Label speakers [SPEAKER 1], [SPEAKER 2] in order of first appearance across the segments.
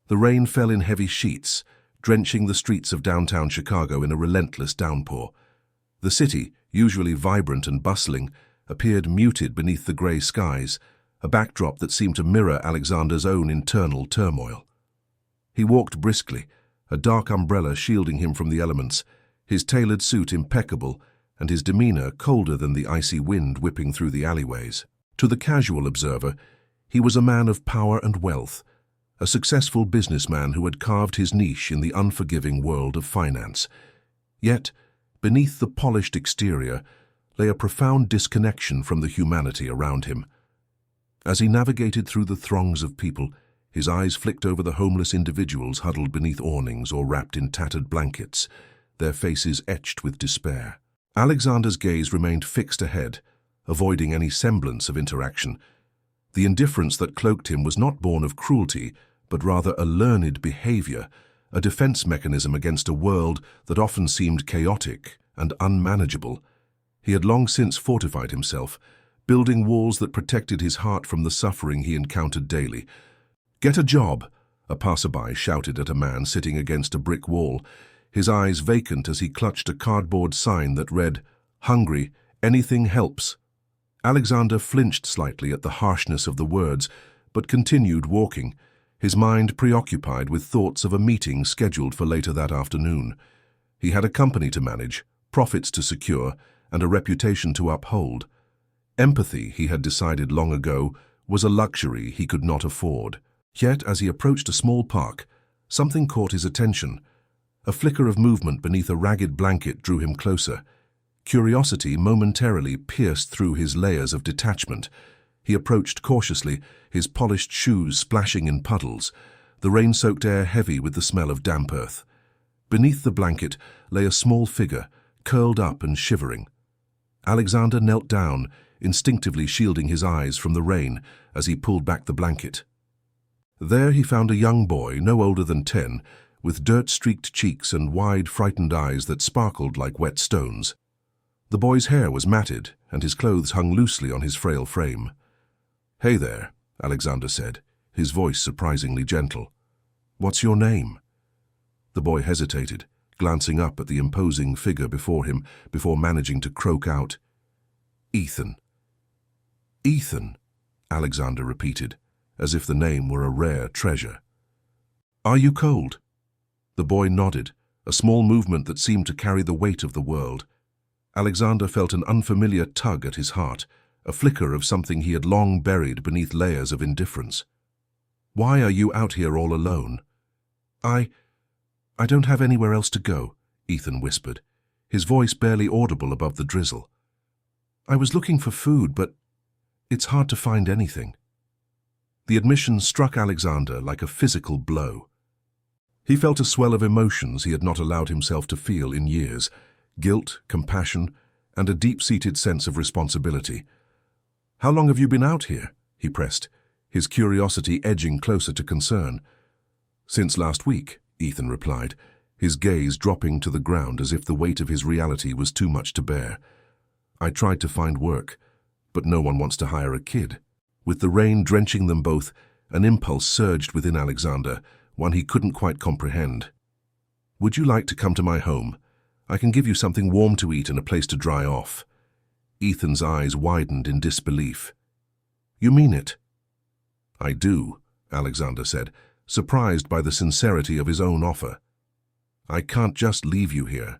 [SPEAKER 1] The rain fell in heavy sheets, drenching the streets of downtown Chicago in a relentless downpour. The city, usually vibrant and bustling, appeared muted beneath the grey skies, a backdrop that seemed to mirror Alexander's own internal turmoil. He walked briskly, a dark umbrella shielding him from the elements, his tailored suit impeccable and his demeanor colder than the icy wind whipping through the alleyways. To the casual observer, he was a man of power and wealth, a successful businessman who had carved his niche in the unforgiving world of finance. Yet, beneath the polished exterior, lay a profound disconnection from the humanity around him. As he navigated through the throngs of people, his eyes flicked over the homeless individuals huddled beneath awnings or wrapped in tattered blankets, their faces etched with despair. Alexander's gaze remained fixed ahead, avoiding any semblance of interaction. The indifference that cloaked him was not born of cruelty, but rather a learned behavior, a defense mechanism against a world that often seemed chaotic and unmanageable. He had long since fortified himself, building walls that protected his heart from the suffering he encountered daily. "Get a job," a passerby shouted at a man sitting against a brick wall, his eyes vacant as he clutched a cardboard sign that read, "Hungry, anything helps." Alexander flinched slightly at the harshness of the words, but continued walking, his mind preoccupied with thoughts of a meeting scheduled for later that afternoon. He had a company to manage, profits to secure, and a reputation to uphold. Empathy, he had decided long ago, was a luxury he could not afford. Yet, as he approached a small park, something caught his attention. A flicker of movement beneath a ragged blanket drew him closer. Curiosity momentarily pierced through his layers of detachment. He approached cautiously, his polished shoes splashing in puddles, the rain-soaked air heavy with the smell of damp earth. Beneath the blanket lay a small figure, curled up and shivering. Alexander knelt down, instinctively shielding his eyes from the rain as he pulled back the blanket. There he found a young boy, no older than 10, with dirt-streaked cheeks and wide, frightened eyes that sparkled like wet stones. The boy's hair was matted, and his clothes hung loosely on his frail frame. "Hey there," Alexander said, his voice surprisingly gentle. "What's your name?" The boy hesitated, glancing up at the imposing figure before him, before managing to croak out, "Ethan." "Ethan," Alexander repeated, as if the name were a rare treasure. "Are you cold?" The boy nodded, a small movement that seemed to carry the weight of the world. Alexander felt an unfamiliar tug at his heart, a flicker of something he had long buried beneath layers of indifference. "Why are you out here all alone?" I don't have anywhere else to go," Ethan whispered, his voice barely audible above the drizzle. "I was looking for food, but it's hard to find anything." The admission struck Alexander like a physical blow. He felt a swell of emotions he had not allowed himself to feel in years, guilt, compassion, and a deep-seated sense of responsibility. "How long have you been out here?" he pressed, his curiosity edging closer to concern. "Since last week," Ethan replied, his gaze dropping to the ground as if the weight of his reality was too much to bear. "I tried to find work, but no one wants to hire a kid." With the rain drenching them both, an impulse surged within Alexander, one he couldn't quite comprehend. "Would you like to come to my home? I can give you something warm to eat and a place to dry off." Ethan's eyes widened in disbelief. "You mean it?" "I do," Alexander said, surprised by the sincerity of his own offer. "I can't just leave you here."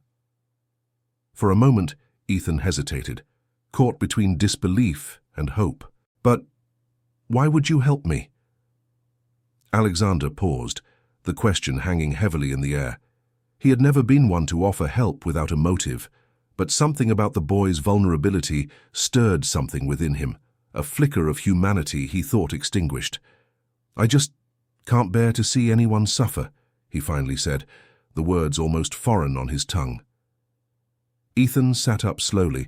[SPEAKER 1] For a moment, Ethan hesitated, caught between disbelief and hope. "But why would you help me?" Alexander paused, the question hanging heavily in the air. He had never been one to offer help without a motive, but something about the boy's vulnerability stirred something within him, a flicker of humanity he thought extinguished. "I just can't bear to see anyone suffer," he finally said, the words almost foreign on his tongue. Ethan sat up slowly,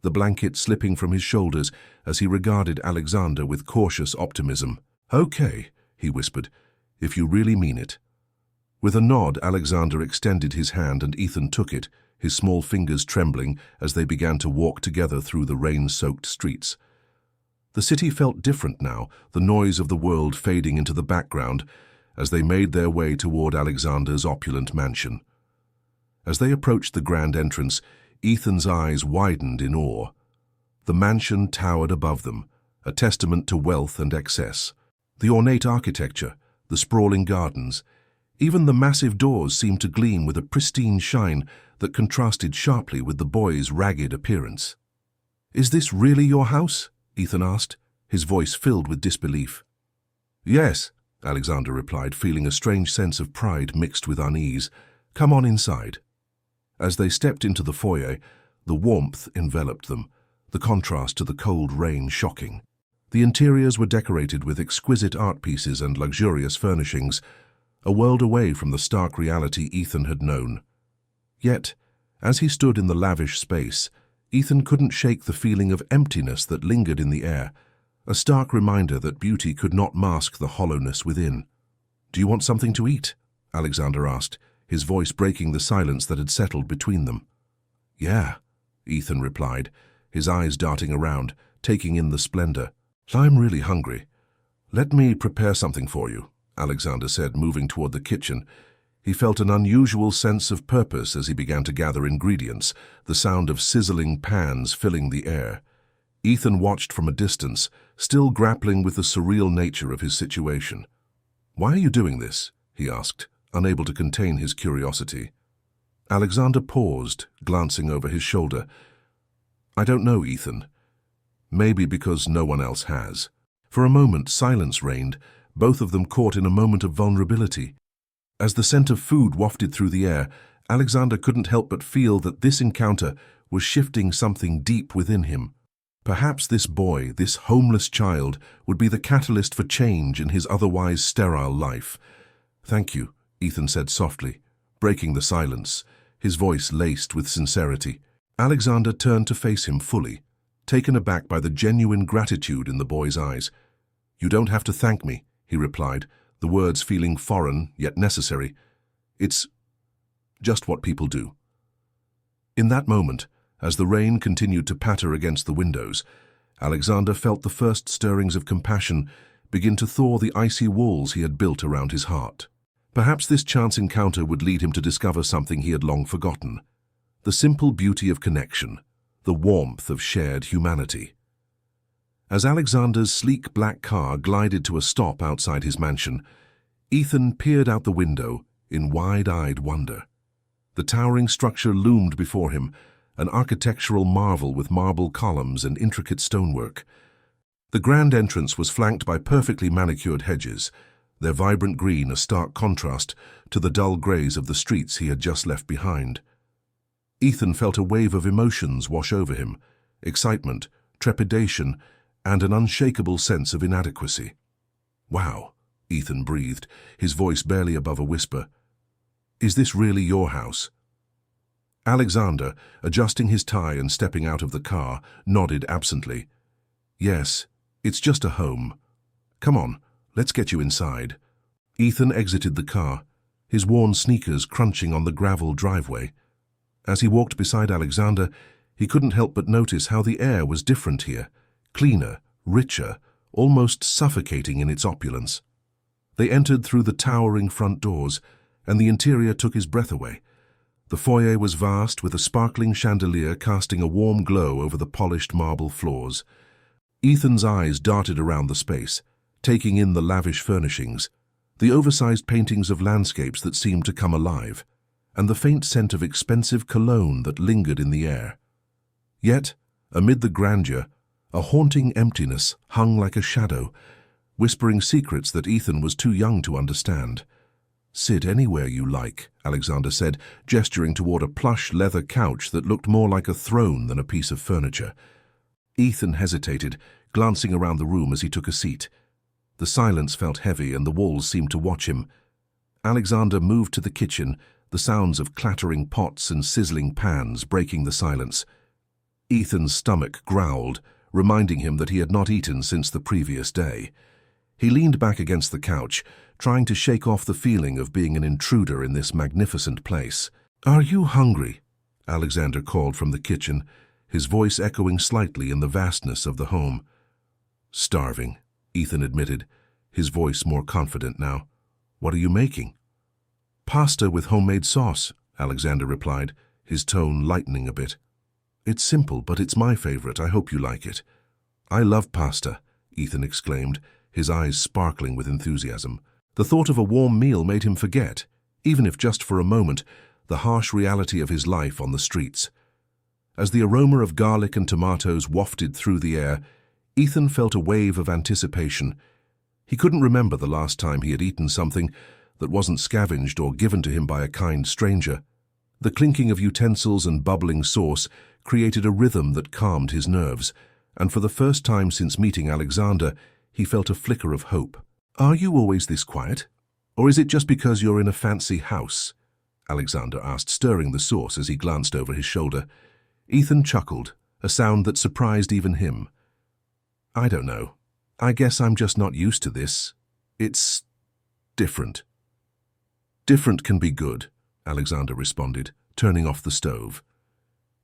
[SPEAKER 1] the blanket slipping from his shoulders as he regarded Alexander with cautious optimism. "Okay," he whispered, "if you really mean it." With a nod, Alexander extended his hand and Ethan took it, his small fingers trembling as they began to walk together through the rain-soaked streets. The city felt different now, the noise of the world fading into the background, as they made their way toward Alexander's opulent mansion. As they approached the grand entrance, Ethan's eyes widened in awe. The mansion towered above them, a testament to wealth and excess. The ornate architecture, the sprawling gardens, even the massive doors seemed to gleam with a pristine shine that contrasted sharply with the boy's ragged appearance. "Is this really your house?" Ethan asked, his voice filled with disbelief. "Yes," Alexander replied, feeling a strange sense of pride mixed with unease. "Come on inside." As they stepped into the foyer, the warmth enveloped them, the contrast to the cold rain shocking. The interiors were decorated with exquisite art pieces and luxurious furnishings, a world away from the stark reality Ethan had known. Yet, as he stood in the lavish space, Ethan couldn't shake the feeling of emptiness that lingered in the air, a stark reminder that beauty could not mask the hollowness within. "Do you want something to eat?" Alexander asked, his voice breaking the silence that had settled between them. "Yeah," Ethan replied, his eyes darting around, taking in the splendor. "I'm really hungry. Let me prepare something for you," Alexander said, moving toward the kitchen. He felt an unusual sense of purpose as he began to gather ingredients, the sound of sizzling pans filling the air. Ethan watched from a distance, still grappling with the surreal nature of his situation. "Why are you doing this?" he asked, unable to contain his curiosity. Alexander paused, glancing over his shoulder. "I don't know, Ethan. Maybe because no one else has." For a moment, silence reigned, both of them caught in a moment of vulnerability. As the scent of food wafted through the air, Alexander couldn't help but feel that this encounter was shifting something deep within him. Perhaps this boy, this homeless child, would be the catalyst for change in his otherwise sterile life. "Thank you," Ethan said softly, breaking the silence, his voice laced with sincerity. Alexander turned to face him fully, taken aback by the genuine gratitude in the boy's eyes. "You don't have to thank me," he replied, the words feeling foreign yet necessary. "It's just what people do." In that moment, as the rain continued to patter against the windows, Alexander felt the first stirrings of compassion begin to thaw the icy walls he had built around his heart. Perhaps this chance encounter would lead him to discover something he had long forgotten: the simple beauty of connection, the warmth of shared humanity. As Alexander's sleek black car glided to a stop outside his mansion, Ethan peered out the window in wide-eyed wonder. The towering structure loomed before him, an architectural marvel with marble columns and intricate stonework. The grand entrance was flanked by perfectly manicured hedges, their vibrant green a stark contrast to the dull grays of the streets he had just left behind. Ethan felt a wave of emotions wash over him: excitement, trepidation, and an unshakable sense of inadequacy. "Wow," Ethan breathed, his voice barely above a whisper. "Is this really your house?" Alexander, adjusting his tie and stepping out of the car, nodded absently. "Yes, it's just a home. Come on, let's get you inside." Ethan exited the car, his worn sneakers crunching on the gravel driveway. As he walked beside Alexander, he couldn't help but notice how the air was different here, cleaner, richer, almost suffocating in its opulence. They entered through the towering front doors, and the interior took his breath away. The foyer was vast, with a sparkling chandelier casting a warm glow over the polished marble floors. Ethan's eyes darted around the space, taking in the lavish furnishings, the oversized paintings of landscapes that seemed to come alive, and the faint scent of expensive cologne that lingered in the air. Yet, amid the grandeur, a haunting emptiness hung like a shadow, whispering secrets that Ethan was too young to understand. "Sit anywhere you like," Alexander said, gesturing toward a plush leather couch that looked more like a throne than a piece of furniture. Ethan hesitated, glancing around the room as he took a seat. The silence felt heavy and the walls seemed to watch him. Alexander moved to the kitchen, the sounds of clattering pots and sizzling pans breaking the silence. Ethan's stomach growled, reminding him that he had not eaten since the previous day. He leaned back against the couch, trying to shake off the feeling of being an intruder in this magnificent place. "Are you hungry?" Alexander called from the kitchen, his voice echoing slightly in the vastness of the home. "Starving," Ethan admitted, his voice more confident now. What are you making? Pasta with homemade sauce, Alexander replied, his tone lightening a bit. It's simple, but it's my favorite. I hope you like it. I love pasta, Ethan exclaimed, his eyes sparkling with enthusiasm. The thought of a warm meal made him forget, even if just for a moment, the harsh reality of his life on the streets. As the aroma of garlic and tomatoes wafted through the air, Ethan felt a wave of anticipation. He couldn't remember the last time he had eaten something that wasn't scavenged or given to him by a kind stranger. The clinking of utensils and bubbling sauce created a rhythm that calmed his nerves, and for the first time since meeting Alexander, he felt a flicker of hope. Are you always this quiet? Or is it just because you're in a fancy house? Alexander asked, stirring the sauce as he glanced over his shoulder. Ethan chuckled, a sound that surprised even him. I don't know. I guess I'm just not used to this. It's different. Different can be good, Alexander responded, turning off the stove.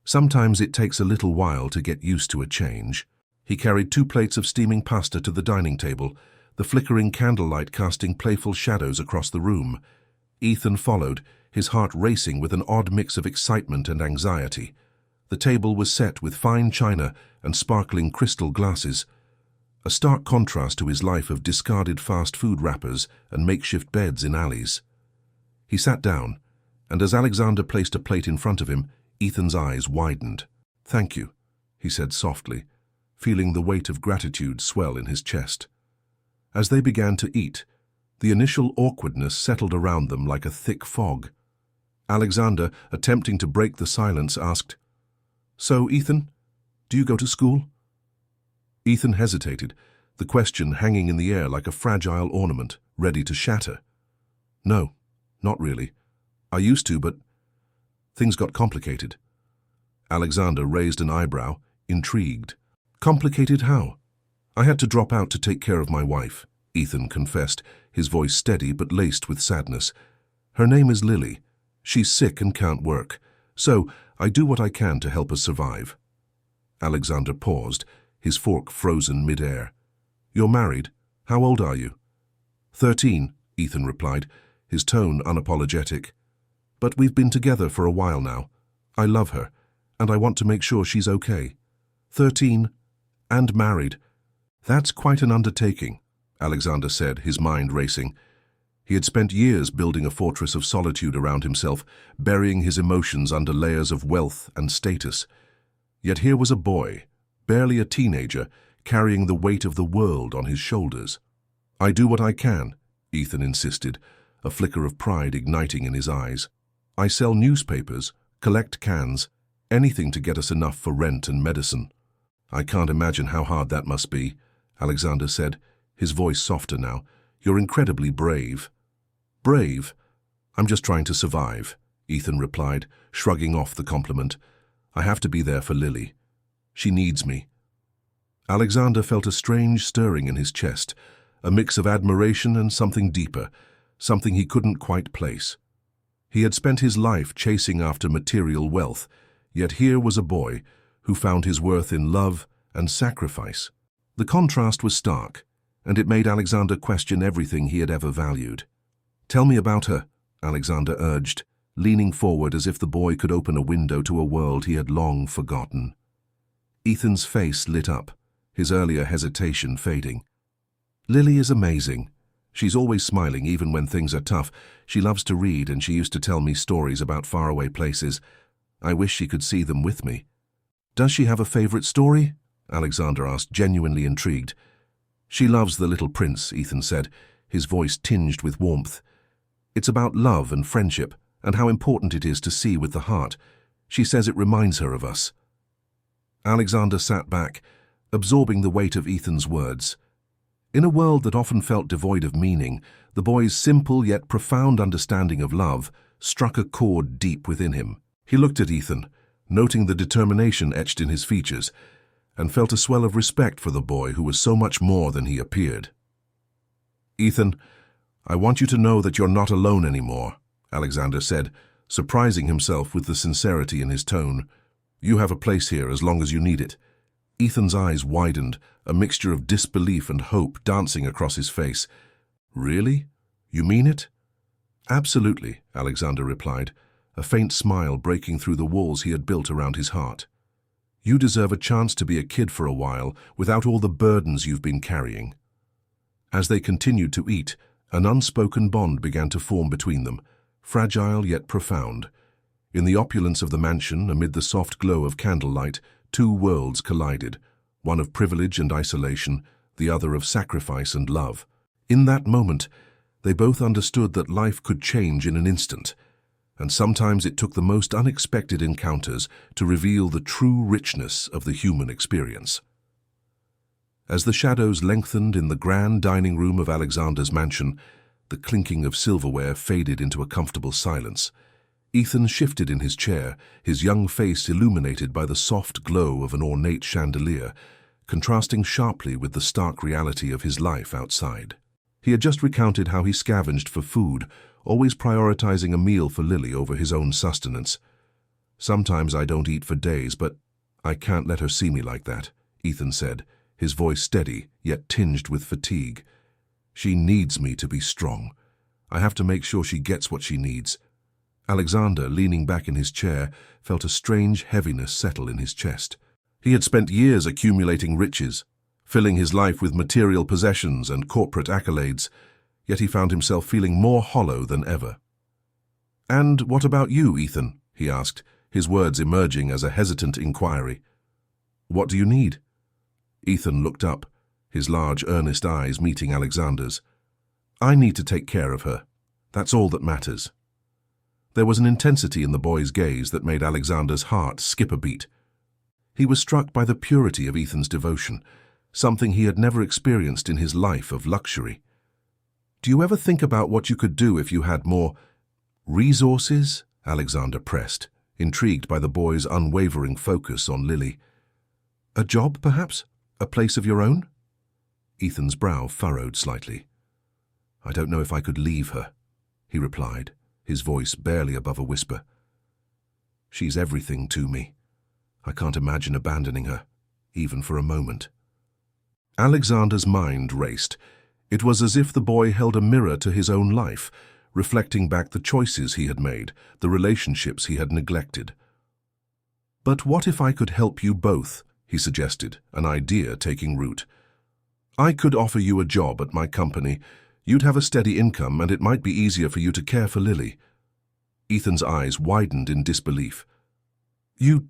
[SPEAKER 1] Sometimes it takes a little while to get used to a change. He carried 2 plates of steaming pasta to the dining table, the flickering candlelight casting playful shadows across the room. Ethan followed, his heart racing with an odd mix of excitement and anxiety. The table was set with fine china and sparkling crystal glasses, a stark contrast to his life of discarded fast food wrappers and makeshift beds in alleys. He sat down, and as Alexander placed a plate in front of him, Ethan's eyes widened. "Thank you," he said softly, feeling the weight of gratitude swell in his chest. As they began to eat, the initial awkwardness settled around them like a thick fog. Alexander, attempting to break the silence, asked, "So, Ethan, do you go to school?" Ethan hesitated, the question hanging in the air like a fragile ornament, ready to shatter. "No, not really. I used to, but things got complicated." Alexander raised an eyebrow, intrigued. "Complicated how?" "I had to drop out to take care of my wife," Ethan confessed, his voice steady but laced with sadness. "Her name is Lily. She's sick and can't work, so I do what I can to help us survive." Alexander paused, his fork frozen mid-air. "You're married. How old are you?" 13, Ethan replied, his tone unapologetic. "But we've been together for a while now. I love her, and I want to make sure she's okay." 13, and married. That's quite an undertaking, Alexander said, his mind racing. He had spent years building a fortress of solitude around himself, burying his emotions under layers of wealth and status. Yet here was a boy, barely a teenager, carrying the weight of the world on his shoulders. "I do what I can," Ethan insisted, a flicker of pride igniting in his eyes. "I sell newspapers, collect cans, anything to get us enough for rent and medicine." "I can't imagine how hard that must be," Alexander said, his voice softer now. "You're incredibly brave." "Brave? I'm just trying to survive," Ethan replied, shrugging off the compliment. "I have to be there for Lily. She needs me." Alexander felt a strange stirring in his chest, a mix of admiration and something deeper, something he couldn't quite place. He had spent his life chasing after material wealth, yet here was a boy who found his worth in love and sacrifice. The contrast was stark, and it made Alexander question everything he had ever valued. "Tell me about her," Alexander urged, leaning forward as if the boy could open a window to a world he had long forgotten. Ethan's face lit up, his earlier hesitation fading. "Lily is amazing. She's always smiling even when things are tough. She loves to read, and she used to tell me stories about faraway places. I wish she could see them with me." "Does she have a favorite story?" Alexander asked, genuinely intrigued. "She loves The Little Prince," Ethan said, his voice tinged with warmth. "It's about love and friendship, and how important it is to see with the heart. She says it reminds her of us." Alexander sat back, absorbing the weight of Ethan's words. In a world that often felt devoid of meaning, the boy's simple yet profound understanding of love struck a chord deep within him. He looked at Ethan, noting the determination etched in his features, and felt a swell of respect for the boy who was so much more than he appeared. "Ethan, I want you to know that you're not alone anymore," Alexander said, surprising himself with the sincerity in his tone. "You have a place here as long as you need it." Ethan's eyes widened, a mixture of disbelief and hope dancing across his face. "Really? You mean it? Absolutely, Alexander replied, a faint smile breaking through the walls he had built around his heart. You deserve a chance to be a kid for a while without all the burdens you've been carrying. As they continued to eat, an unspoken bond began to form between them, fragile yet profound. In the opulence of the mansion, amid the soft glow of candlelight, two worlds collided, one of privilege and isolation, the other of sacrifice and love. In that moment, they both understood that life could change in an instant, and sometimes it took the most unexpected encounters to reveal the true richness of the human experience. As the shadows lengthened in the grand dining room of Alexander's mansion, the clinking of silverware faded into a comfortable silence. Ethan shifted in his chair, his young face illuminated by the soft glow of an ornate chandelier, contrasting sharply with the stark reality of his life outside. He had just recounted how he scavenged for food, always prioritizing a meal for Lily over his own sustenance. Sometimes I don't eat for days, but I can't let her see me like that, Ethan said, his voice steady, yet tinged with fatigue. She needs me to be strong. I have to make sure she gets what she needs. Alexander, leaning back in his chair, felt a strange heaviness settle in his chest. He had spent years accumulating riches, filling his life with material possessions and corporate accolades, yet he found himself feeling more hollow than ever. "And what about you, Ethan?" he asked, his words emerging as a hesitant inquiry. "What do you need?" Ethan looked up, his large, earnest eyes meeting Alexander's. "I need to take care of her. That's all that matters." There was an intensity in the boy's gaze that made Alexander's heart skip a beat. He was struck by the purity of Ethan's devotion, something he had never experienced in his life of luxury. "Do you ever think about what you could do if you had more resources?" Alexander pressed, intrigued by the boy's unwavering focus on Lily. "A job, perhaps? A place of your own?" Ethan's brow furrowed slightly. "I don't know if I could leave her," he replied, his voice barely above a whisper. "She's everything to me. I can't imagine abandoning her, even for a moment." Alexander's mind raced. It was as if the boy held a mirror to his own life, reflecting back the choices he had made, the relationships he had neglected. "But what if I could help you both?" he suggested, an idea taking root. "I could offer you a job at my company. You'd have a steady income, and it might be easier for you to care for Lily." Ethan's eyes widened in disbelief. You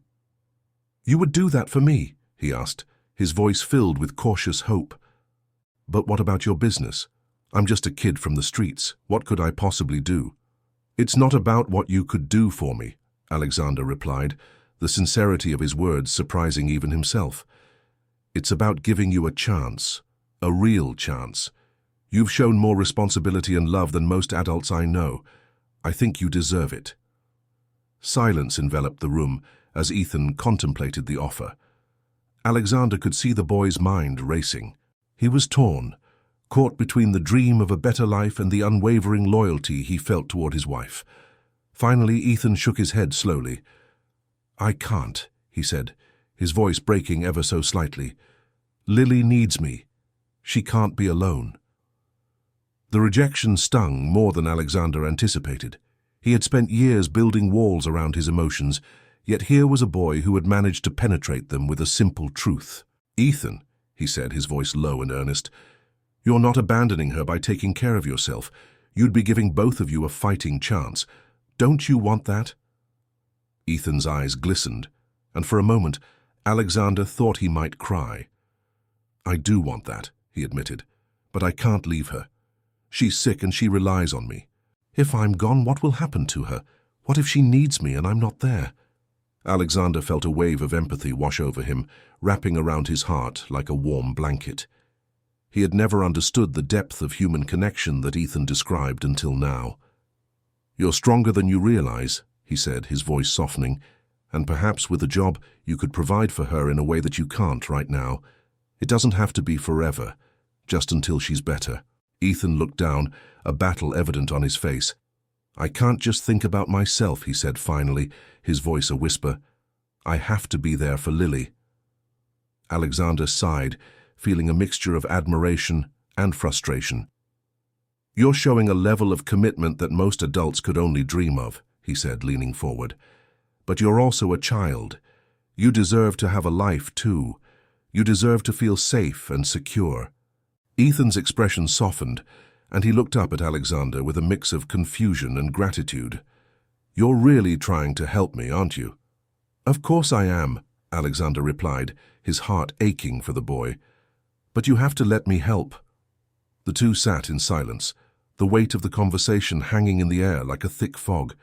[SPEAKER 1] would do that for me?" he asked, his voice filled with cautious hope. "But what about your business? I'm just a kid from the streets. What could I possibly do?" "It's not about what you could do for me," Alexander replied, the sincerity of his words surprising even himself. "It's about giving you a chance, a real chance. You've shown more responsibility and love than most adults I know. I think you deserve it." Silence enveloped the room as Ethan contemplated the offer. Alexander could see the boy's mind racing. He was torn, caught between the dream of a better life and the unwavering loyalty he felt toward his wife. Finally, Ethan shook his head slowly. "I can't," he said, his voice breaking ever so slightly. "Lily needs me. She can't be alone." The rejection stung more than Alexander anticipated. He had spent years building walls around his emotions, yet here was a boy who had managed to penetrate them with a simple truth. "Ethan," he said, his voice low and earnest, "you're not abandoning her by taking care of yourself. You'd be giving both of you a fighting chance. Don't you want that?" Ethan's eyes glistened, and for a moment, Alexander thought he might cry. "I do want that," he admitted, "but I can't leave her. She's sick and she relies on me. If I'm gone, what will happen to her? What if she needs me and I'm not there?" Alexander felt a wave of empathy wash over him, wrapping around his heart like a warm blanket. He had never understood the depth of human connection that Ethan described until now. "You're stronger than you realize," he said, his voice softening, "and perhaps with a job you could provide for her in a way that you can't right now. It doesn't have to be forever, just until she's better." Ethan looked down, a battle evident on his face. "I can't just think about myself," he said finally, his voice a whisper. "I have to be there for Lily." Alexander sighed, feeling a mixture of admiration and frustration. You're showing a level of commitment that most adults could only dream of, he said, leaning forward. But you're also a child. You deserve to have a life, too. You deserve to feel safe and secure. Ethan's expression softened, and he looked up at Alexander with a mix of confusion and gratitude. You're really trying to help me, aren't you? Of course I am, Alexander replied, his heart aching for the boy. But you have to let me help. The two sat in silence, the weight of the conversation hanging in the air like a thick fog.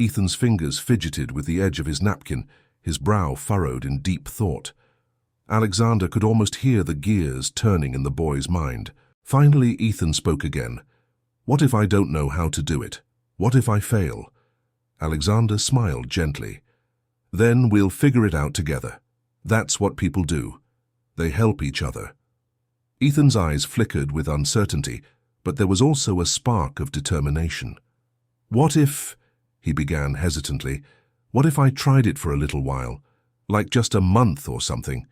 [SPEAKER 1] Ethan's fingers fidgeted with the edge of his napkin, his brow furrowed in deep thought. Alexander could almost hear the gears turning in the boy's mind. Finally, Ethan spoke again. What if I don't know how to do it? What if I fail? Alexander smiled gently. Then we'll figure it out together. That's what people do. They help each other. Ethan's eyes flickered with uncertainty, but there was also a spark of determination. What if, he began hesitantly, what if I tried it for a little while, like just a month or something?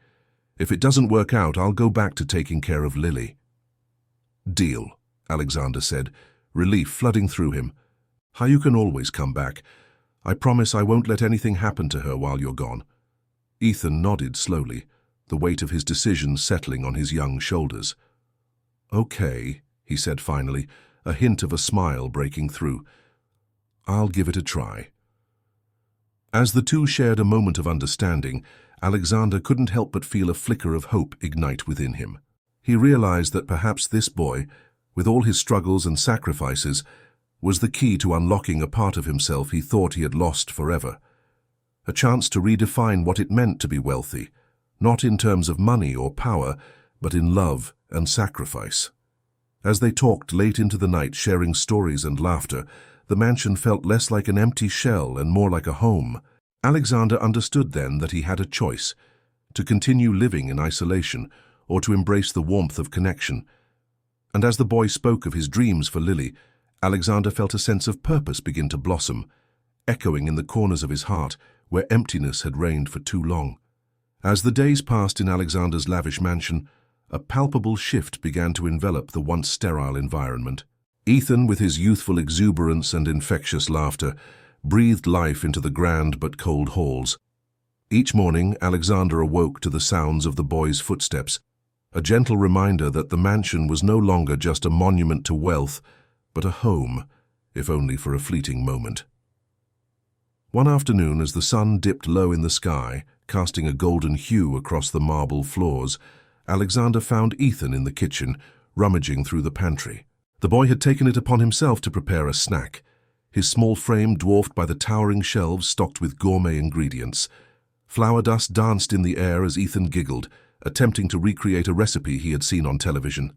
[SPEAKER 1] If it doesn't work out, I'll go back to taking care of Lily. Deal, Alexander said, relief flooding through him. You can always come back. I promise I won't let anything happen to her while you're gone. Ethan nodded slowly, the weight of his decision settling on his young shoulders. Okay, he said finally, a hint of a smile breaking through. I'll give it a try. As the two shared a moment of understanding, Alexander couldn't help but feel a flicker of hope ignite within him. He realized that perhaps this boy, with all his struggles and sacrifices, was the key to unlocking a part of himself he thought he had lost forever. A chance to redefine what it meant to be wealthy, not in terms of money or power, but in love and sacrifice. As they talked late into the night, sharing stories and laughter, the mansion felt less like an empty shell and more like a home. Alexander understood then that he had a choice, to continue living in isolation or to embrace the warmth of connection. And as the boy spoke of his dreams for Lily, Alexander felt a sense of purpose begin to blossom, echoing in the corners of his heart where emptiness had reigned for too long. As the days passed in Alexander's lavish mansion, a palpable shift began to envelop the once sterile environment. Ethan, with his youthful exuberance and infectious laughter, breathed life into the grand but cold halls. Each morning, Alexander awoke to the sounds of the boy's footsteps, a gentle reminder that the mansion was no longer just a monument to wealth, but a home, if only for a fleeting moment. One afternoon, as the sun dipped low in the sky, casting a golden hue across the marble floors, Alexander found Ethan in the kitchen, rummaging through the pantry. The boy had taken it upon himself to prepare a snack, his small frame dwarfed by the towering shelves stocked with gourmet ingredients. Flour dust danced in the air as Ethan giggled, attempting to recreate a recipe he had seen on television.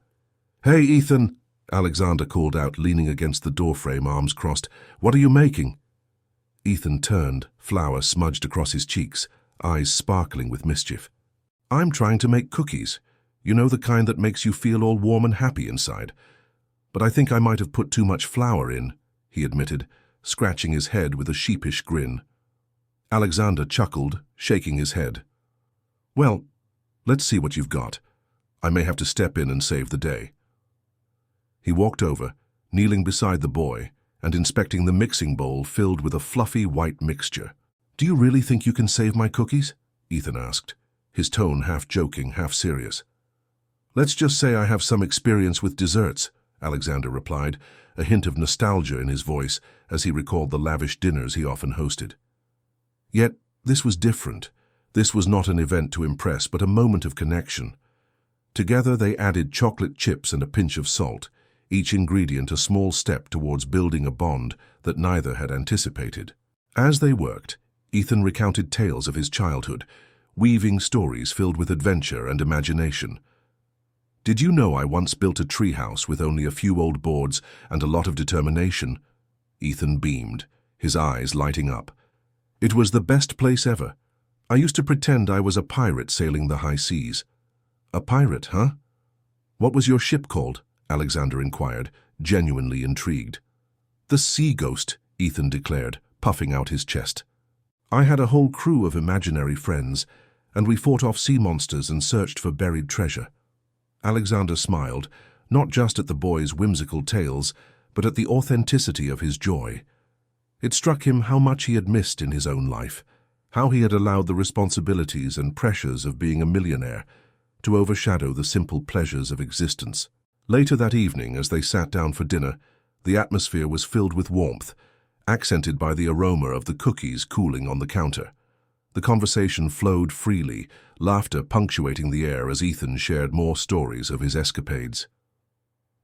[SPEAKER 1] "Hey, Ethan," Alexander called out, leaning against the doorframe, arms crossed. "What are you making?" Ethan turned, flour smudged across his cheeks, eyes sparkling with mischief. "I'm trying to make cookies. You know, the kind that makes you feel all warm and happy inside. But I think I might have put too much flour in," he admitted, scratching his head with a sheepish grin. Alexander chuckled, shaking his head. "Well, let's see what you've got. I may have to step in and save the day." He walked over, kneeling beside the boy, and inspecting the mixing bowl filled with a fluffy white mixture. "Do you really think you can save my cookies?" Ethan asked, his tone half joking, half serious. "Let's just say I have some experience with desserts," Alexander replied, a hint of nostalgia in his voice as he recalled the lavish dinners he often hosted. Yet this was different. This was not an event to impress, but a moment of connection. Together they added chocolate chips and a pinch of salt, each ingredient a small step towards building a bond that neither had anticipated. As they worked, Ethan recounted tales of his childhood, weaving stories filled with adventure and imagination. "Did you know I once built a treehouse with only a few old boards and a lot of determination?" Ethan beamed, his eyes lighting up. "It was the best place ever. I used to pretend I was a pirate sailing the high seas." "A pirate, huh? What was your ship called?" Alexander inquired, genuinely intrigued. "The Sea Ghost," Ethan declared, puffing out his chest. "I had a whole crew of imaginary friends, and we fought off sea monsters and searched for buried treasure." Alexander smiled, not just at the boy's whimsical tales, but at the authenticity of his joy. It struck him how much he had missed in his own life, how he had allowed the responsibilities and pressures of being a millionaire to overshadow the simple pleasures of existence. Later that evening, as they sat down for dinner, the atmosphere was filled with warmth, accented by the aroma of the cookies cooling on the counter. The conversation flowed freely, laughter punctuating the air as Ethan shared more stories of his escapades.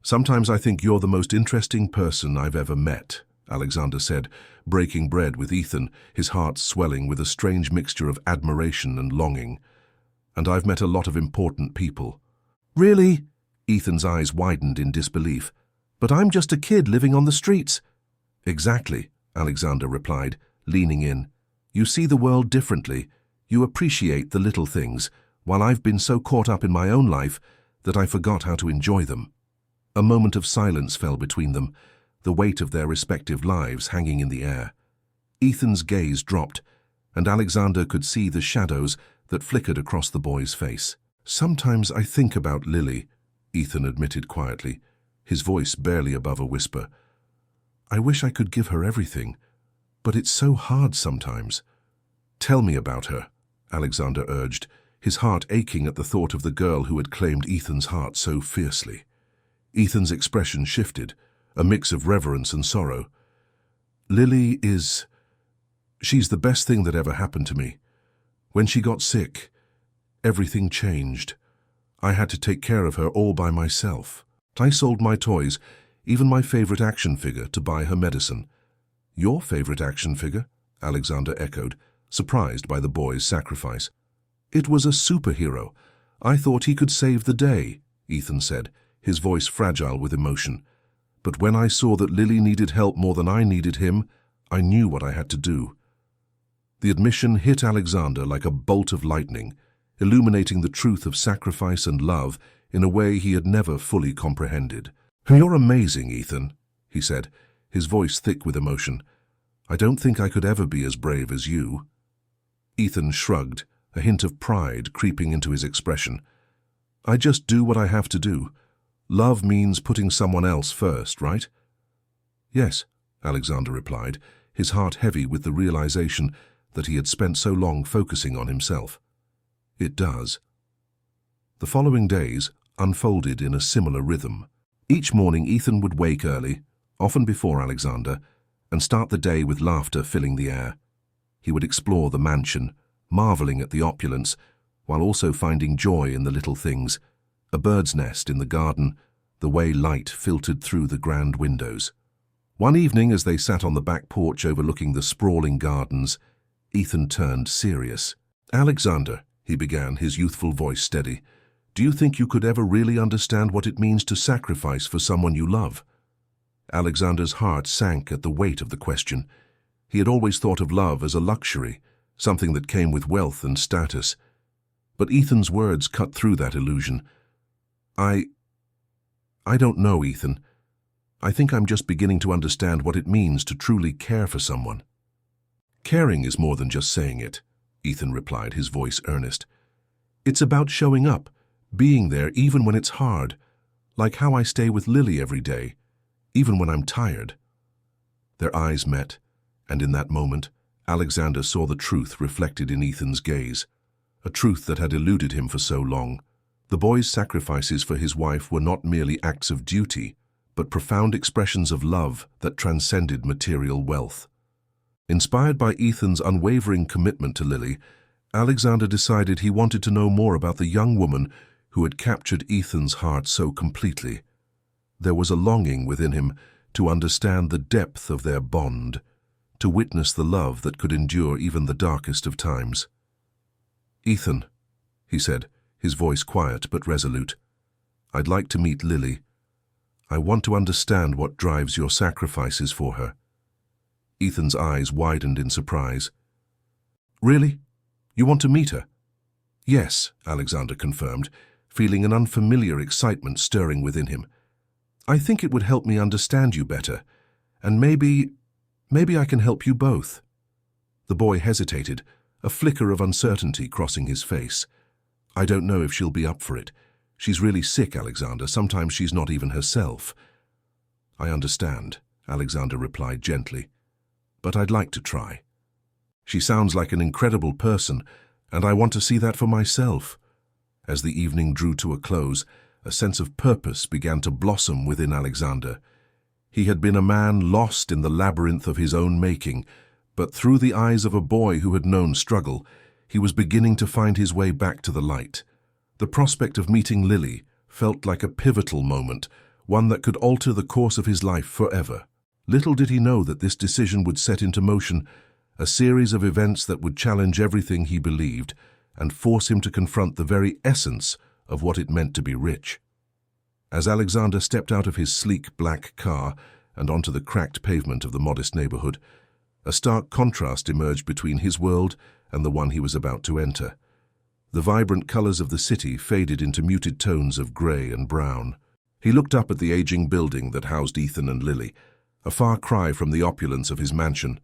[SPEAKER 1] "Sometimes I think you're the most interesting person I've ever met," Alexander said, breaking bread with Ethan, his heart swelling with a strange mixture of admiration and longing. "And I've met a lot of important people." "Really?" Ethan's eyes widened in disbelief. "But I'm just a kid living on the streets." "Exactly," Alexander replied, leaning in. "You see the world differently. You appreciate the little things, while I've been so caught up in my own life that I forgot how to enjoy them." A moment of silence fell between them, the weight of their respective lives hanging in the air. Ethan's gaze dropped, and Alexander could see the shadows that flickered across the boy's face. "Sometimes I think about Lily," Ethan admitted quietly, his voice barely above a whisper. "I wish I could give her everything, but it's so hard sometimes." "Tell me about her," Alexander urged, his heart aching at the thought of the girl who had claimed Ethan's heart so fiercely. Ethan's expression shifted, a mix of reverence and sorrow. "Lily she's the best thing that ever happened to me. When she got sick, everything changed. I had to take care of her all by myself. I sold my toys, even my favorite action figure, to buy her medicine." "Your favorite action figure?" Alexander echoed, surprised by the boy's sacrifice. "It was a superhero. I thought he could save the day," Ethan said, his voice fragile with emotion. "But when I saw that Lily needed help more than I needed him, I knew what I had to do." The admission hit Alexander like a bolt of lightning, illuminating the truth of sacrifice and love in a way he had never fully comprehended. "You're amazing, Ethan," he said, his voice thick with emotion. "I don't think I could ever be as brave as you." Ethan shrugged, a hint of pride creeping into his expression. "I just do what I have to do. Love means putting someone else first, right?" "Yes," Alexander replied, his heart heavy with the realization that he had spent so long focusing on himself. "It does." The following days unfolded in a similar rhythm. Each morning Ethan would wake early, often before Alexander, and start the day with laughter filling the air. He would explore the mansion, marveling at the opulence, while also finding joy in the little things, a bird's nest in the garden, the way light filtered through the grand windows. One evening, as they sat on the back porch overlooking the sprawling gardens, Ethan turned serious. "Alexander," he began, his youthful voice steady, "do you think you could ever really understand what it means to sacrifice for someone you love?" Alexander's heart sank at the weight of the question. He had always thought of love as a luxury, something that came with wealth and status. But Ethan's words cut through that illusion. I don't know, Ethan. I think I'm just beginning to understand what it means to truly care for someone." "Caring is more than just saying it," Ethan replied, his voice earnest. "It's about showing up, being there even when it's hard, like how I stay with Lily every day, even when I'm tired." Their eyes met, and in that moment, Alexander saw the truth reflected in Ethan's gaze, a truth that had eluded him for so long. The boy's sacrifices for his wife were not merely acts of duty, but profound expressions of love that transcended material wealth. Inspired by Ethan's unwavering commitment to Lily, Alexander decided he wanted to know more about the young woman who had captured Ethan's heart so completely. There was a longing within him to understand the depth of their bond, to witness the love that could endure even the darkest of times. "Ethan," he said, his voice quiet but resolute, "I'd like to meet Lily. I want to understand what drives your sacrifices for her." Ethan's eyes widened in surprise. "Really? You want to meet her?" "Yes," Alexander confirmed, feeling an unfamiliar excitement stirring within him. "I think it would help me understand you better, and maybe I can help you both." The boy hesitated, a flicker of uncertainty crossing his face. "I don't know if she'll be up for it. She's really sick, Alexander. Sometimes she's not even herself. I understand, Alexander replied gently. But I'd like to try. She sounds like an incredible person, and I want to see that for myself. As the evening drew to a close, a sense of purpose began to blossom within Alexander. He had been a man lost in the labyrinth of his own making, but through the eyes of a boy who had known struggle, he was beginning to find his way back to the light. The prospect of meeting Lily felt like a pivotal moment, one that could alter the course of his life forever. Little did he know that this decision would set into motion a series of events that would challenge everything he believed and force him to confront the very essence of what it meant to be rich. As Alexander stepped out of his sleek black car and onto the cracked pavement of the modest neighborhood, a stark contrast emerged between his world and the one he was about to enter. The vibrant colors of the city faded into muted tones of gray and brown. He looked up at the aging building that housed Ethan and Lily, a far cry from the opulence of his mansion.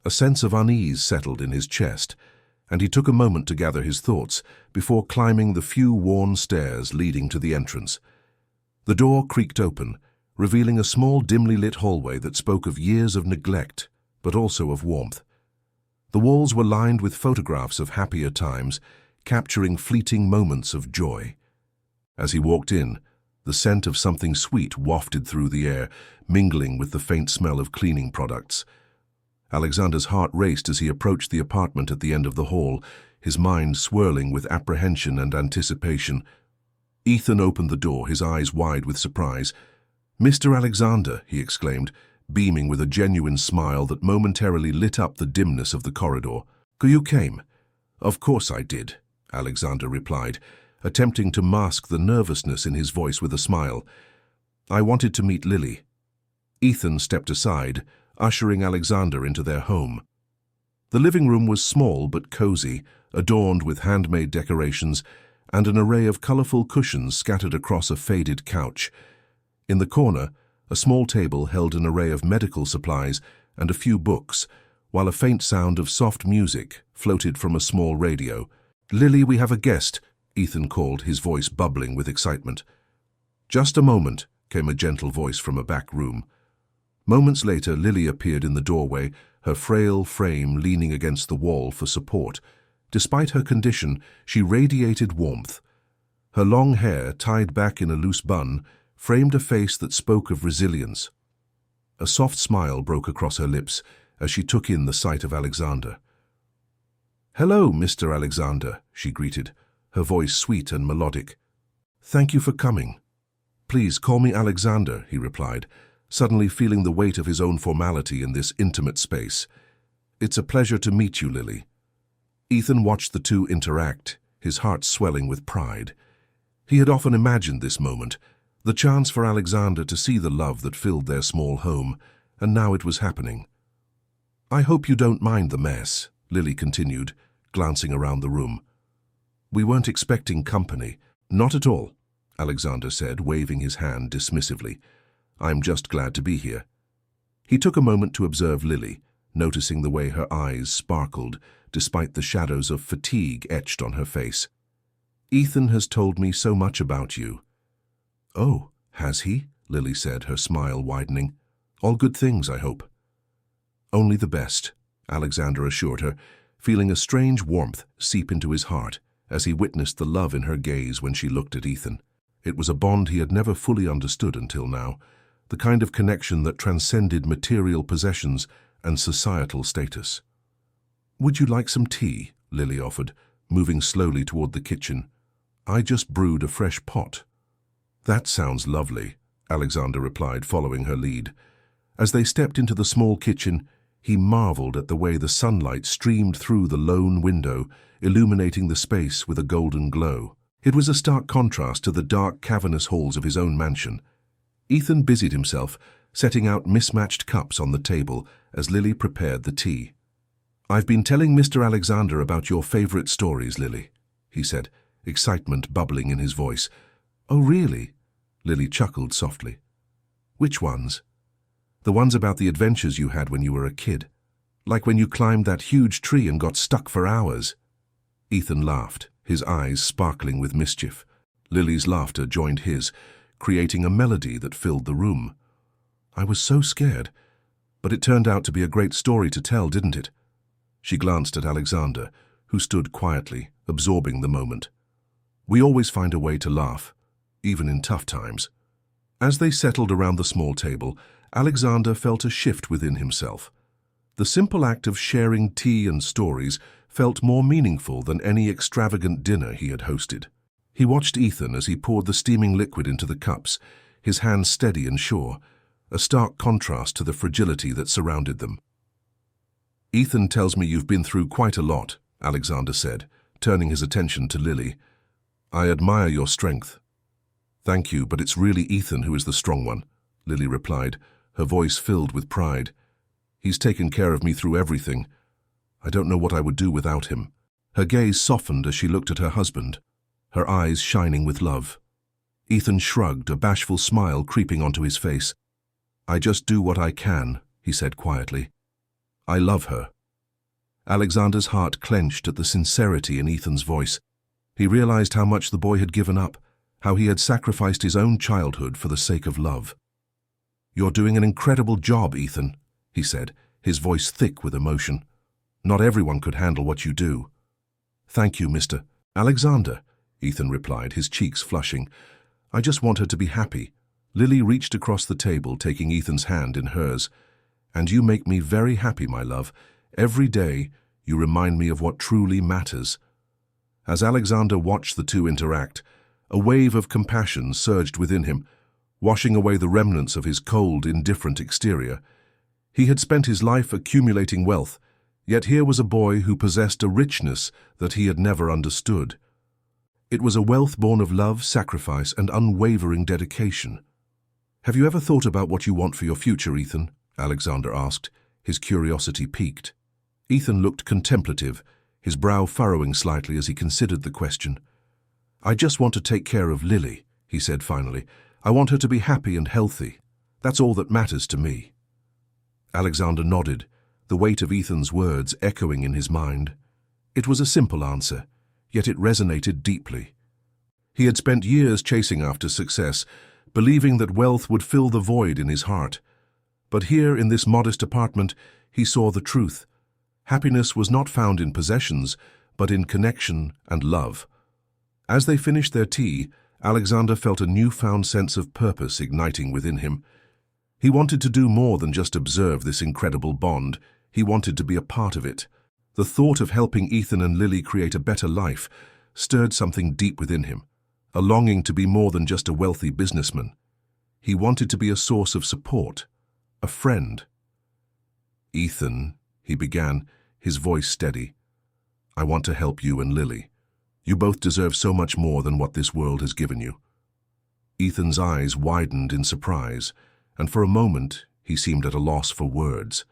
[SPEAKER 1] A sense of unease settled in his chest, and he took a moment to gather his thoughts before climbing the few worn stairs leading to the entrance. The door creaked open, revealing a small dimly lit hallway that spoke of years of neglect, but also of warmth. The walls were lined with photographs of happier times, capturing fleeting moments of joy. As he walked in, the scent of something sweet wafted through the air, mingling with the faint smell of cleaning products. Alexander's heart raced as he approached the apartment at the end of the hall, his mind swirling with apprehension and anticipation. Ethan opened the door, his eyes wide with surprise. "Mr. Alexander," he exclaimed, beaming with a genuine smile that momentarily lit up the dimness of the corridor. "You came?" "Of course I did," Alexander replied, attempting to mask the nervousness in his voice with a smile. "I wanted to meet Lily." Ethan stepped aside, ushering Alexander into their home. The living room was small but cozy, adorned with handmade decorations and an array of colorful cushions scattered across a faded couch. In the corner, a small table held an array of medical supplies and a few books, while a faint sound of soft music floated from a small radio. "Lily, we have a guest," Ethan called, his voice bubbling with excitement. "Just a moment," came a gentle voice from a back room. Moments later, Lily appeared in the doorway, her frail frame leaning against the wall for support. Despite her condition, she radiated warmth. Her long hair, tied back in a loose bun, framed a face that spoke of resilience. A soft smile broke across her lips as she took in the sight of Alexander. "Hello, Mr. Alexander," she greeted, her voice sweet and melodic. "Thank you for coming." "Please call me Alexander," he replied, suddenly feeling the weight of his own formality in this intimate space. "It's a pleasure to meet you, Lily." Ethan watched the two interact, his heart swelling with pride. He had often imagined this moment, the chance for Alexander to see the love that filled their small home, and now it was happening. "I hope you don't mind the mess," Lily continued, glancing around the room. "We weren't expecting company." "Not at all," Alexander said, waving his hand dismissively. "I'm just glad to be here." He took a moment to observe Lily, noticing the way her eyes sparkled despite the shadows of fatigue etched on her face. "Ethan has told me so much about you." "Oh, has he?" Lily said, her smile widening. "All good things, I hope." "Only the best," Alexander assured her, feeling a strange warmth seep into his heart as he witnessed the love in her gaze when she looked at Ethan. It was a bond he had never fully understood until now, the kind of connection that transcended material possessions and societal status. "Would you like some tea?" Lily offered, moving slowly toward the kitchen. "I just brewed a fresh pot." "That sounds lovely," Alexander replied, following her lead. As they stepped into the small kitchen, he marveled at the way the sunlight streamed through the lone window, illuminating the space with a golden glow. It was a stark contrast to the dark, cavernous halls of his own mansion. Ethan busied himself, setting out mismatched cups on the table as Lily prepared the tea. "I've been telling Mr. Alexander about your favorite stories, Lily," he said, excitement bubbling in his voice. "Oh, really?" Lily chuckled softly. "Which ones?" "The ones about the adventures you had when you were a kid. Like when you climbed that huge tree and got stuck for hours." Ethan laughed, his eyes sparkling with mischief. Lily's laughter joined his, creating a melody that filled the room. I was so scared, but it turned out to be a great story to tell, didn't it? She glanced at Alexander, who stood quietly, absorbing the moment. We always find a way to laugh, even in tough times. As they settled around the small table, Alexander felt a shift within himself. The simple act of sharing tea and stories felt more meaningful than any extravagant dinner he had hosted. He watched Ethan as he poured the steaming liquid into the cups, his hands steady and sure, a stark contrast to the fragility that surrounded them. "Ethan tells me you've been through quite a lot," Alexander said, turning his attention to Lily. "I admire your strength." "Thank you, but it's really Ethan who is the strong one," Lily replied, her voice filled with pride. "He's taken care of me through everything. I don't know what I would do without him." Her gaze softened as she looked at her husband, her eyes shining with love. Ethan shrugged, a bashful smile creeping onto his face. "I just do what I can," he said quietly. "I love her." Alexander's heart clenched at the sincerity in Ethan's voice. He realized how much the boy had given up, how he had sacrificed his own childhood for the sake of love. "You're doing an incredible job, Ethan," he said, his voice thick with emotion. "Not everyone could handle what you do." "Thank you, Mr. Alexander," Ethan replied, his cheeks flushing. "I just want her to be happy." Lily reached across the table, taking Ethan's hand in hers. "And you make me very happy, my love. Every day, you remind me of what truly matters." As Alexander watched the two interact, a wave of compassion surged within him, washing away the remnants of his cold, indifferent exterior. He had spent his life accumulating wealth, yet here was a boy who possessed a richness that he had never understood. It was a wealth born of love, sacrifice, and unwavering dedication. "Have you ever thought about what you want for your future, Ethan?" Alexander asked, his curiosity piqued. Ethan looked contemplative, his brow furrowing slightly as he considered the question. "I just want to take care of Lily," he said finally. "I want her to be happy and healthy. That's all that matters to me." Alexander nodded, the weight of Ethan's words echoing in his mind. It was a simple answer, yet it resonated deeply. He had spent years chasing after success, believing that wealth would fill the void in his heart. But here, in this modest apartment, he saw the truth. Happiness was not found in possessions, but in connection and love. As they finished their tea, Alexander felt a newfound sense of purpose igniting within him. He wanted to do more than just observe this incredible bond. He wanted to be a part of it. The thought of helping Ethan and Lily create a better life stirred something deep within him, a longing to be more than just a wealthy businessman. He wanted to be a source of support, a friend. "Ethan," he began, his voice steady, "I want to help you and Lily. You both deserve so much more than what this world has given you." Ethan's eyes widened in surprise, and for a moment he seemed at a loss for words.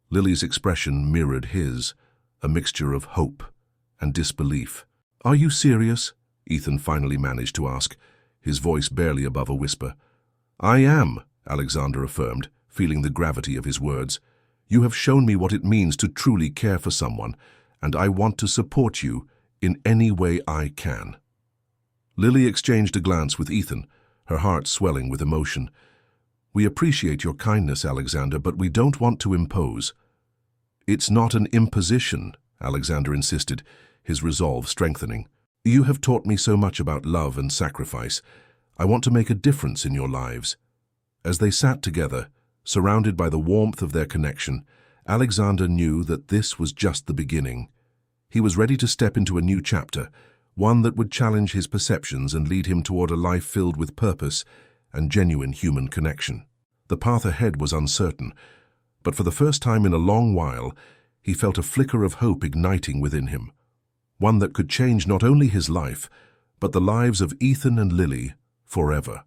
[SPEAKER 1] Lily's expression mirrored his, a mixture of hope and disbelief. "Are you serious?" Ethan finally managed to ask, his voice barely above a whisper. "I am," Alexander affirmed, feeling the gravity of his words. "You have shown me what it means to truly care for someone, and I want to support you in any way I can." Lily exchanged a glance with Ethan, her heart swelling with emotion. "We appreciate your kindness, Alexander, but we don't want to impose." "It's not an imposition," Alexander insisted, his resolve strengthening. "You have taught me so much about love and sacrifice. I want to make a difference in your lives." As they sat together, surrounded by the warmth of their connection, Alexander knew that this was just the beginning. He was ready to step into a new chapter, one that would challenge his perceptions and lead him toward a life filled with purpose and genuine human connection. The path ahead was uncertain, but for the first time in a long while, he felt a flicker of hope igniting within him, one that could change not only his life, but the lives of Ethan and Lily forever.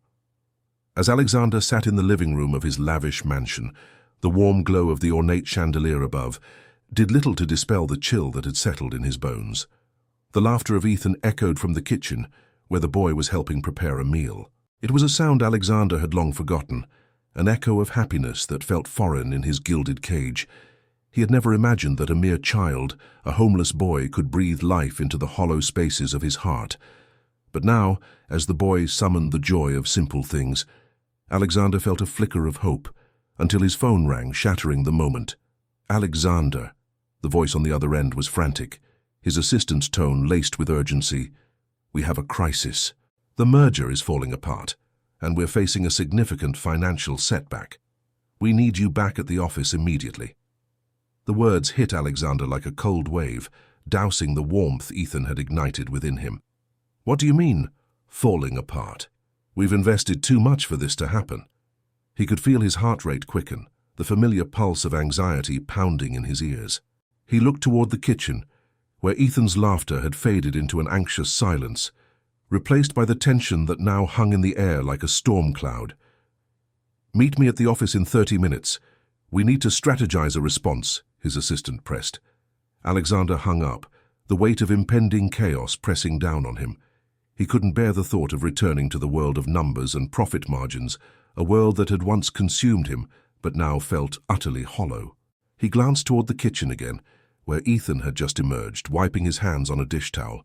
[SPEAKER 1] As Alexander sat in the living room of his lavish mansion, the warm glow of the ornate chandelier above did little to dispel the chill that had settled in his bones. The laughter of Ethan echoed from the kitchen, where the boy was helping prepare a meal. It was a sound Alexander had long forgotten, an echo of happiness that felt foreign in his gilded cage. He had never imagined that a mere child, a homeless boy, could breathe life into the hollow spaces of his heart. But now, as the boy summoned the joy of simple things, Alexander felt a flicker of hope, until his phone rang, shattering the moment. "Alexander." The voice on the other end was frantic, his assistant's tone laced with urgency. "We have a crisis. The merger is falling apart, and we're facing a significant financial setback. We need you back at the office immediately." The words hit Alexander like a cold wave, dousing the warmth Ethan had ignited within him. "What do you mean, falling apart? We've invested too much for this to happen." He could feel his heart rate quicken, the familiar pulse of anxiety pounding in his ears. He looked toward the kitchen, where Ethan's laughter had faded into an anxious silence, replaced by the tension that now hung in the air like a storm cloud. "Meet me at the office in 30 minutes. We need to strategize a response," his assistant pressed. Alexander hung up, the weight of impending chaos pressing down on him. He couldn't bear the thought of returning to the world of numbers and profit margins, a world that had once consumed him, but now felt utterly hollow. He glanced toward the kitchen again, where Ethan had just emerged, wiping his hands on a dish towel.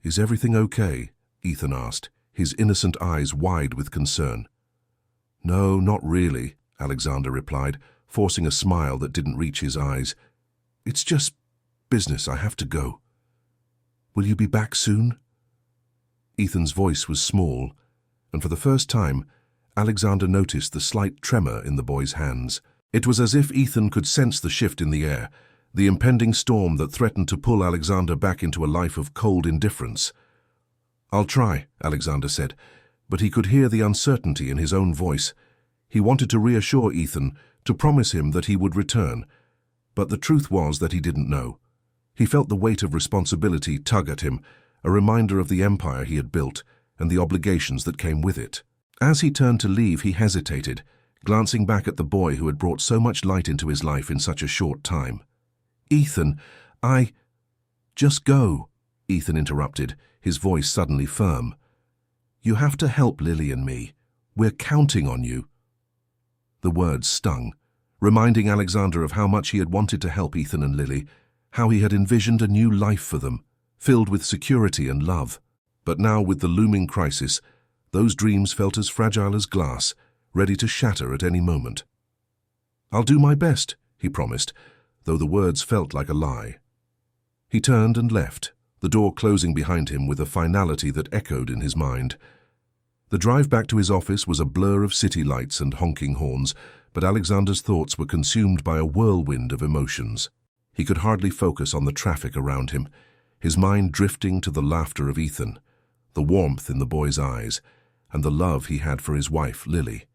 [SPEAKER 1] "Is everything okay?" Ethan asked, his innocent eyes wide with concern. "No, not really," Alexander replied, forcing a smile that didn't reach his eyes. "It's just business. I have to go." "Will you be back soon?" Ethan's voice was small, and for the first time, Alexander noticed the slight tremor in the boy's hands. It was as if Ethan could sense the shift in the air, the impending storm that threatened to pull Alexander back into a life of cold indifference. "I'll try," Alexander said, but he could hear the uncertainty in his own voice. He wanted to reassure Ethan, to promise him that he would return, but the truth was that he didn't know. He felt the weight of responsibility tug at him, a reminder of the empire he had built and the obligations that came with it. As he turned to leave, he hesitated, glancing back at the boy who had brought so much light into his life in such a short time. "Ethan, Just go," Ethan interrupted, his voice suddenly firm. "You have to help Lily and me. We're counting on you." The words stung, reminding Alexander of how much he had wanted to help Ethan and Lily, how he had envisioned a new life for them, filled with security and love. But now, with the looming crisis, those dreams felt as fragile as glass, ready to shatter at any moment. "I'll do my best," he promised, though the words felt like a lie. He turned and left, the door closing behind him with a finality that echoed in his mind. The drive back to his office was a blur of city lights and honking horns, but Alexander's thoughts were consumed by a whirlwind of emotions. He could hardly focus on the traffic around him, his mind drifting to the laughter of Ethan, the warmth in the boy's eyes, and the love he had for his wife, Lily.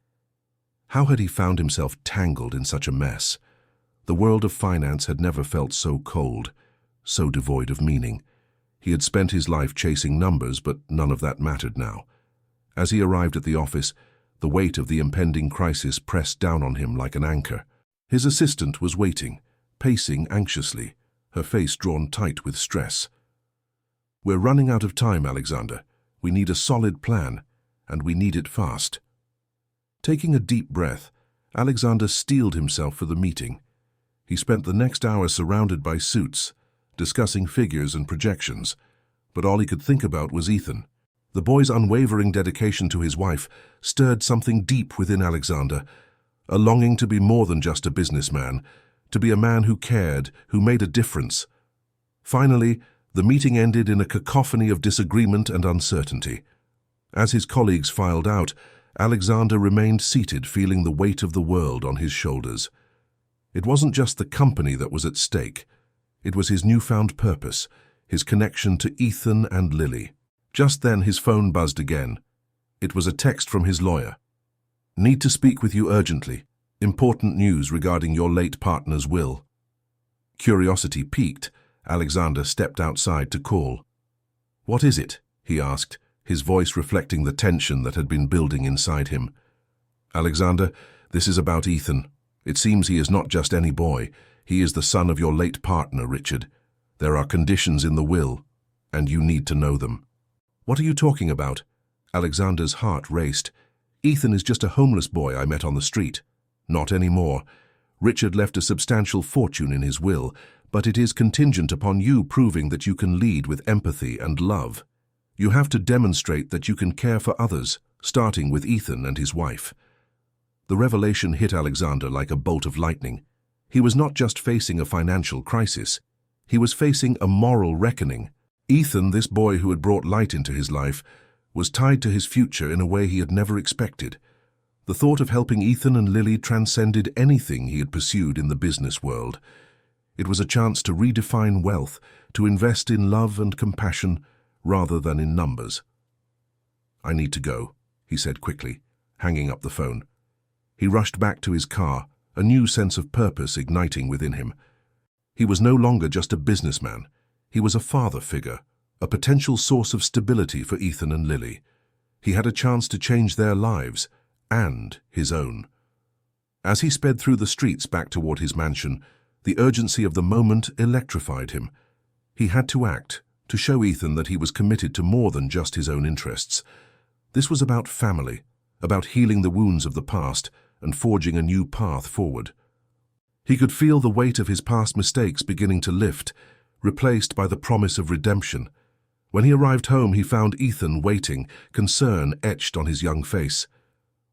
[SPEAKER 1] How had he found himself tangled in such a mess? The world of finance had never felt so cold, so devoid of meaning. He had spent his life chasing numbers, but none of that mattered now. As he arrived at the office, the weight of the impending crisis pressed down on him like an anchor. His assistant was waiting, pacing anxiously, her face drawn tight with stress. "We're running out of time, Alexander. We need a solid plan, and we need it fast." Taking a deep breath, Alexander steeled himself for the meeting. He spent the next hour surrounded by suits, discussing figures and projections, but all he could think about was Ethan. The boy's unwavering dedication to his wife stirred something deep within Alexander, a longing to be more than just a businessman, to be a man who cared, who made a difference. Finally, the meeting ended in a cacophony of disagreement and uncertainty. As his colleagues filed out, Alexander remained seated, feeling the weight of the world on his shoulders. It wasn't just the company that was at stake. It was his newfound purpose, his connection to Ethan and Lily. Just then his phone buzzed again. It was a text from his lawyer. "Need to speak with you urgently. Important news regarding your late partner's will." Curiosity piqued, Alexander stepped outside to call. "What is it?" he asked, his voice reflecting the tension that had been building inside him. "Alexander, this is about Ethan. It seems he is not just any boy. He is the son of your late partner, Richard. There are conditions in the will, and you need to know them." "What are you talking about?" Alexander's heart raced. "Ethan is just a homeless boy I met on the street." "Not anymore. Richard left a substantial fortune in his will, but it is contingent upon you proving that you can lead with empathy and love. You have to demonstrate that you can care for others, starting with Ethan and his wife. The revelation hit Alexander like a bolt of lightning. He was not just facing a financial crisis. He was facing a moral reckoning. Ethan, this boy who had brought light into his life, was tied to his future in a way he had never expected. The thought of helping Ethan and Lily transcended anything he had pursued in the business world. It was a chance to redefine wealth, to invest in love and compassion rather than in numbers. "I need to go," he said quickly, hanging up the phone. He rushed back to his car, a new sense of purpose igniting within him. He was no longer just a businessman. He was a father figure, a potential source of stability for Ethan and Lily. He had a chance to change their lives, and his own. As he sped through the streets back toward his mansion, the urgency of the moment electrified him. He had to act, to show Ethan that he was committed to more than just his own interests. This was about family, about healing the wounds of the past and forging a new path forward. He could feel the weight of his past mistakes beginning to lift, replaced by the promise of redemption. When he arrived home, he found Ethan waiting, concern etched on his young face.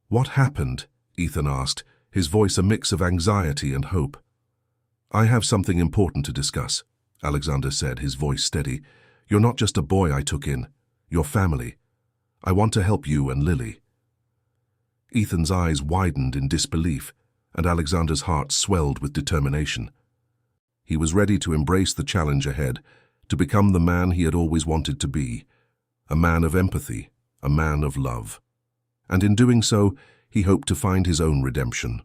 [SPEAKER 1] "What happened?" Ethan asked, his voice a mix of anxiety and hope. "I have something important to discuss," Alexander said, his voice steady. "You're not just a boy I took in. You're family. I want to help you and Lily." Ethan's eyes widened in disbelief, and Alexander's heart swelled with determination. He was ready to embrace the challenge ahead, to become the man he had always wanted to be, a man of empathy, a man of love. And in doing so, he hoped to find his own redemption.